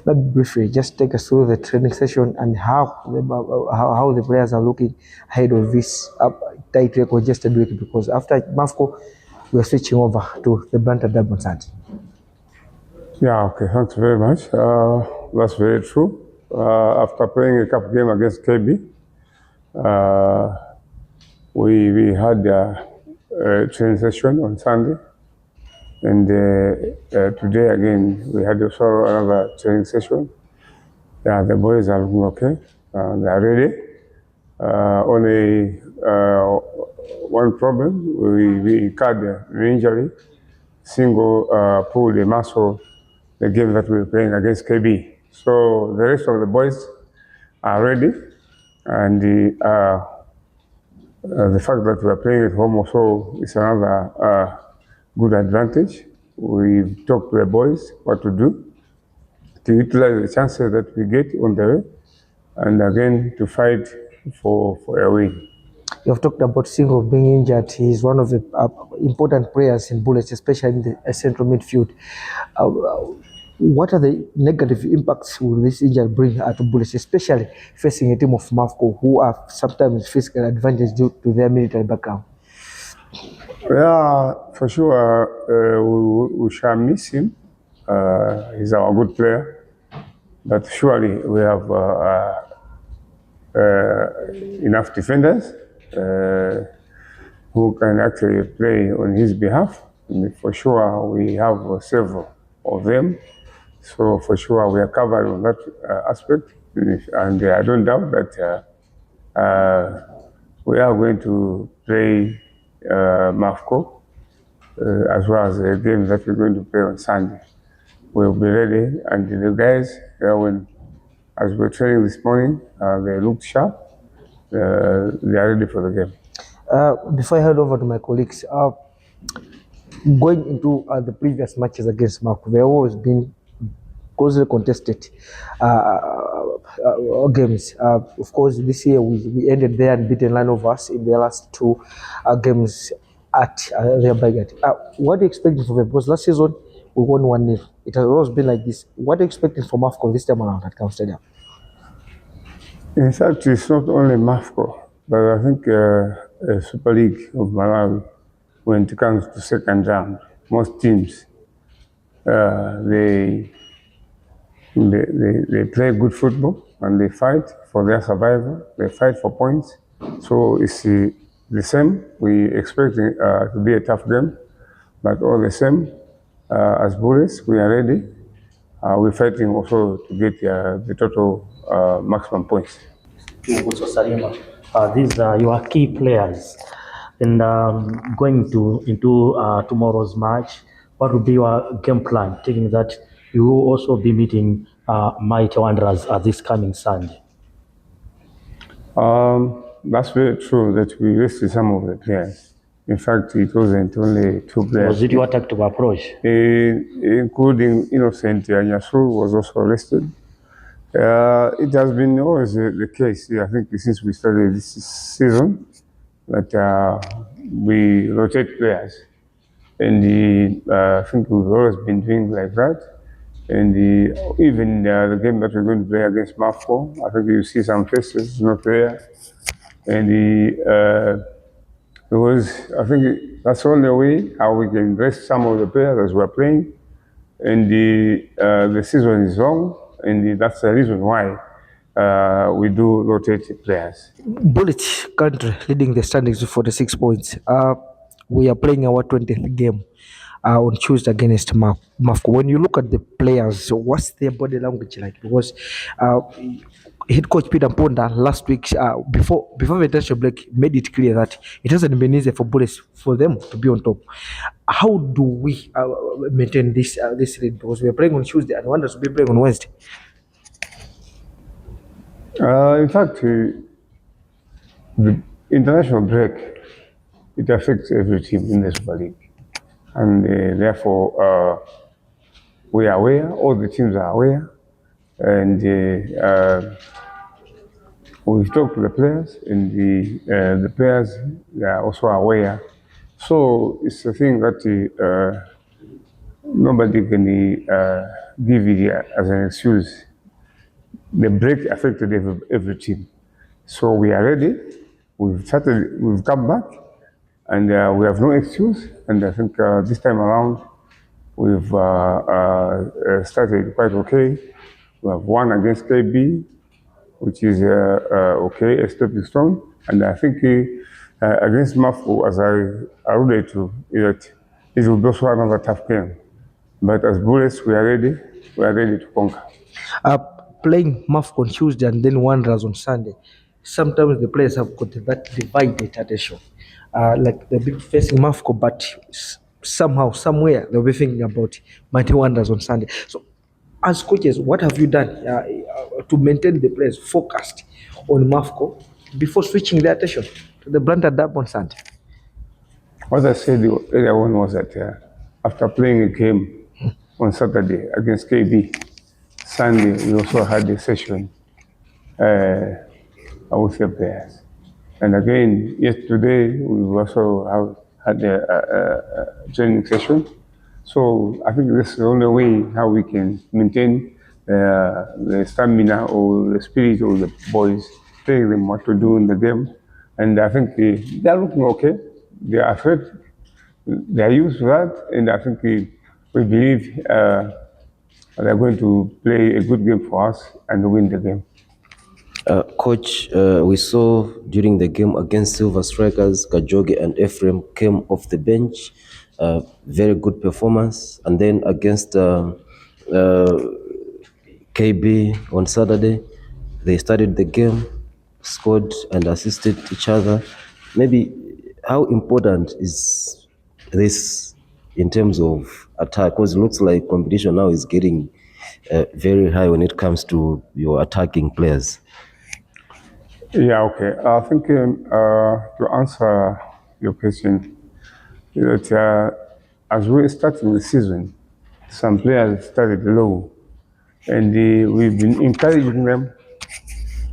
Maybe briefly, just take us through the training session and how the players are looking ahead of this tight record just a week, because after Mafco, we are switching over to the Blantyre Derby on Sunday. Yeah, okay, thanks very much. That's very true. After playing a cup game against KB, we had a training session on Sunday, and today again we had also another training session. Yeah, the boys are looking okay. They are ready. Only one problem: we incurred an injury. Singo pulled a muscle the game that we were playing against KB. So the rest of the boys are ready, and the fact that we are playing at home also is another good advantage. We've talked to the boys what to do to utilize the chances that we get on the way, and again to fight for a win. You have talked about Singo being injured. He's one of the important players in Bullets, especially in the central midfield. What are the negative impacts will this injury bring to Bullets, especially facing a team of Mafco who are sometimes physical advantage due to their military background? Yeah, for sure, we shall miss him. He's our good player, but surely we have enough defenders who can actually play on his behalf. And for sure, we have several of them. So for sure, we are covered on that aspect. And I don't doubt that we are going to play Mafco as well as the game that we're going to play on Sunday. We'll be ready, and the guys, as we're training this morning, they look sharp. They are ready for the game. Before I hand over to my colleagues, going into the previous matches against Mafco, they've always been closely contested games. Of course, this year we ended there and beaten line of us in the last two games at their Baghdad. What are you expecting from them? Because last season we won 1-0. It has always been like this. What are you expecting from Mafco this time around at Kamuzu Stadium? In fact, it's not only Mafco, but I think Super League of Malawi, when it comes to second round, most teams they play good football and they fight for their survival. They fight for points. So it's the same. We expect to be a tough game, but all the same, as Bullets, we are ready. We're fighting also to get the total maximum points. These are your key players. And going into tomorrow's match, what will be your game plan, taking that you will also be meeting Mighty Wanderers this coming Sunday? That's very true that we rested some of the players. In fact, it wasn't only two players. Was it your tactical approach? Including Innocent Nyasa was also rested. It has been always the case, I think, since we started this season, that we rotate players. And I think we've always been doing like that. And even the game that we're going to play against Mafco, I think you see some faces not there. And because I think that's the only way how we can rest some of the players as we're playing. And the season is long, and that's the reason why we do rotate players. Bullet country leading the standings with 46 points. We are playing our 20th game on Tuesday against Mafco. When you look at the players, what's their body language like? Because head coach Peter Ponda last week, before the international break, made it clear that it hasn't been easy for Bullets for them to be on top. How do we maintain this lead? Because we are playing on Tuesday and Wanderers will be playing on Wednesday. In fact, the international break, it affects every team in the Super League. And therefore, we are aware, all the teams are aware, and we've talked to the players, and the players they are also aware. So it's a thing that nobody can give it as an excuse. The break affected every team. So we are ready. We've come back, and we have no excuse. And I think this time around, we've started quite okay. We have won against KB, which is okay, a stepping stone. And I think against Mafco, as I alluded to, that it will be also another tough game. But as Bullets, we are ready. We are ready to conquer. Uh, Playing Mafco on Tuesday and then Wanderers on Sunday, sometimes the players have got that divided attention. Like they'll be facing Mafco, but somehow, somewhere, they'll be thinking about Mighty Wanderers on Sunday. So, as coaches, what have you done to maintain the players focused on Mafco before switching their attention to the Blantyre Derby on Sunday? What I said earlier on was that after playing a game on Saturday against KB, Sunday we also had a session with the players. And again, yesterday we also had a training session. So I think this is the only way how we can maintain the stamina or the spirit of the boys, telling them what to do in the game. And I think they are looking okay. They are afraid. They are used to that. And I think we believe they're going to play a good game for us and win the game. Coach, we saw during the game against Silver Strikers, Kajoge and Ephraim came off the bench. Very good performance. And then against KB on Saturday, they started the game, scored and assisted each other. Maybe how important is this in terms of attack? Because it looks like competition now is getting very high when it comes to your attacking players. Yeah, okay. I think to answer your question, that as we started the season, some players started low, and we've been encouraging them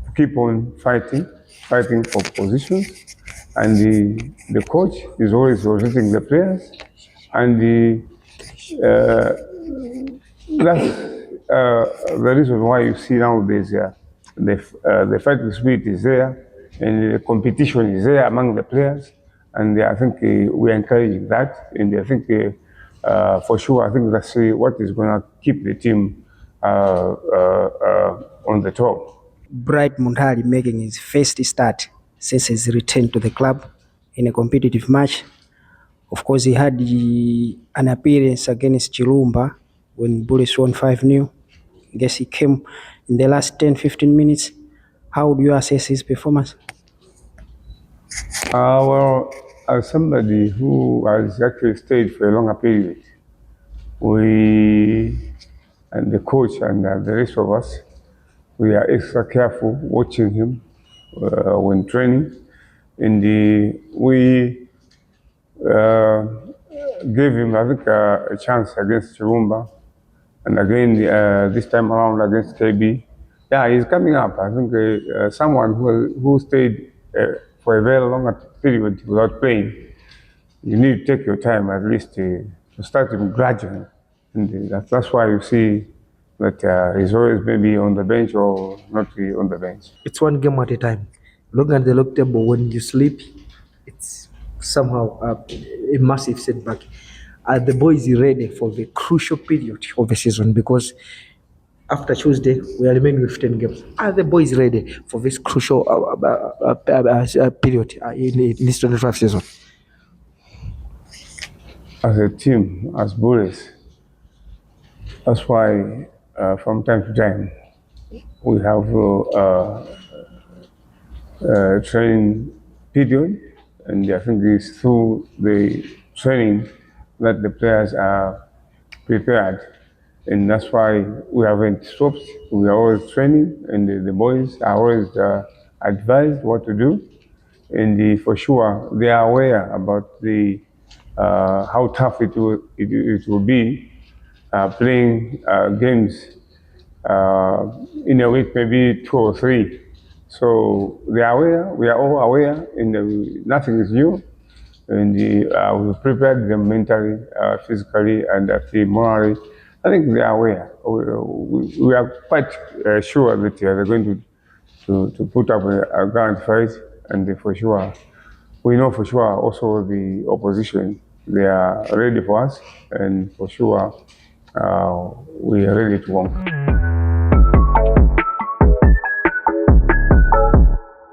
to keep on fighting for positions. And the coach is always rotating the players, and that's the reason why you see nowadays the fighting spirit is there and the competition is there among the players. And I think we are encouraging that. And I think for sure, I think that's what is going to keep the team on the top. Bright Mundhali making his first start since his return to the club in a competitive match. Of course, he had an appearance against Chirumba when Bullets won 5-0. I guess he came in the last 10-15 minutes. How do you assess his performance? Well, as somebody who has actually stayed for a longer period, we and the coach and the rest of us, we are extra careful watching him when training. And we gave him, I think, a chance against Chirumba. And again, this time around against KB. Yeah, he's coming up. I think someone who stayed for a very long period without playing, you need to take your time at least to start him gradually. And that's why you see that he's always maybe on the bench or not really on the bench. It's one game at a time. Looking at the log table when you sleep, it's somehow a massive setback. Are the boys ready for the crucial period of the season? Because after Tuesday, we are remaining with 10 games. Are the boys ready for this crucial period in this 25 season? As a team, as Bullies, that's why from time to time we have training period, and I think it's through the training that the players are prepared, and that's why we haven't stopped. We are always training, and the boys are always advised what to do, and for sure they are aware about the how tough it will be playing games in a week, maybe 2 or 3. So they are aware, we are all aware, and nothing is new. and we prepared them mentally, physically, and morally. I think they are aware. We are quite sure that they're going to put up a grand fight, and for sure, we know for sure also the opposition, they are ready for us, and for sure, we are ready to win.